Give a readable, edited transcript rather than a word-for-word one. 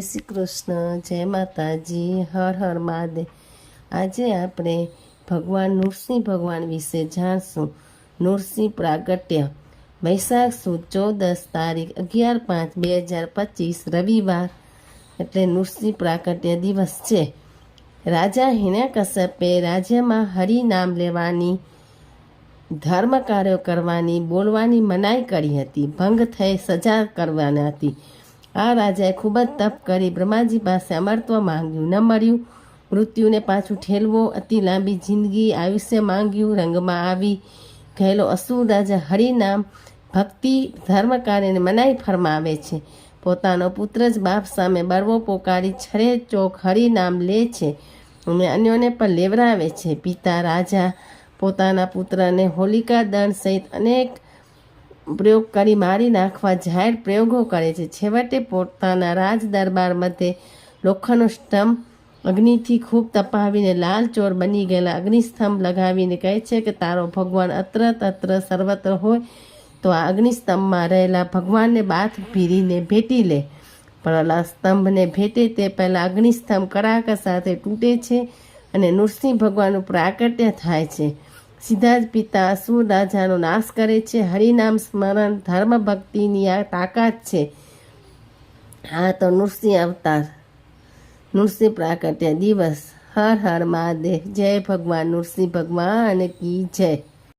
શ્રી કૃષ્ણ, જય માતાજી, હર હર મહાદેવ। આજે આપણે ભગવાન નૃસિંહ ભગવાન વિશે જાણશું। નૃસિંહ પ્રાગટ્ય વૈશાખ સુદ 14 તારીખ 11/5/2025 રવિવાર એટલે નૃસિંહ પ્રાગટ્ય દિવસ છે। રાજા હિરણ્યકશ્યપે રાજ્યમાં હરિનામ લેવાની, ધર્મ કાર્યો કરવાની, બોલવાની મનાઈ કરી હતી। ભંગ થઈ સજા કરવાની હતી। આ રાજાએ ખૂબ જ તપ કરી બ્રહ્માજી પાસે અમરત્વ માંગ્યું, ન મળ્યું। મૃત્યુને પાછું ઠેલવો, અતિ લાંબી જિંદગી, આયુષ્ય માંગ્યું। રંગમાં આવી ગયેલો અસુર રાજા હરિનામ, ભક્તિ, ધર્મ કાર્યને મનાઈ ફરમાવે છે। પોતાનો પુત્ર જ બાપ સામે બળવો પોકારી છરે ચોક હરિનામ લે છે અને અન્યોને પણ લેવરાવે છે। પિતા રાજા પોતાના પુત્રને હોલિકા દહન સહિત અનેક પ્રયોગ કરી મારી નાખવા જાહેર પ્રયોગો કરે છે। છેવટે પોતાના રાજ દરબાર મધ્યે લોખંડનો સ્તંભ અગ્નિથી ખૂબ તપાવીને લાલ ચોર બની ગયેલા અગ્નિસ્તંભ લગાવીને કહે છે કે તારો ભગવાન અત્ર તત્ર સર્વત્ર હોય તો આ અગ્નિસ્તંભમાં રહેલા ભગવાનને બાથ ભીરીને ભેટી લે। પણ સ્તંભને ભેટે તે પહેલાં અગ્નિસ્તંભ કડાકા સાથે તૂટે છે અને નૃસિંહ ભગવાનનું પ્રાગટ્ય થાય છે। સીધા જ પિતા અસુર રાજાનો નાશ કરે છે। હરિનામ સ્મરણ ધર્મ ભક્તિની આ તાકાત છે। આ તો નૃસિંહ અવતાર, નૃસિંહ પ્રાગટ્ય દિવસ। હર હર મહાદેવ। જય ભગવાન નૃસિંહ ભગવાન કી જય।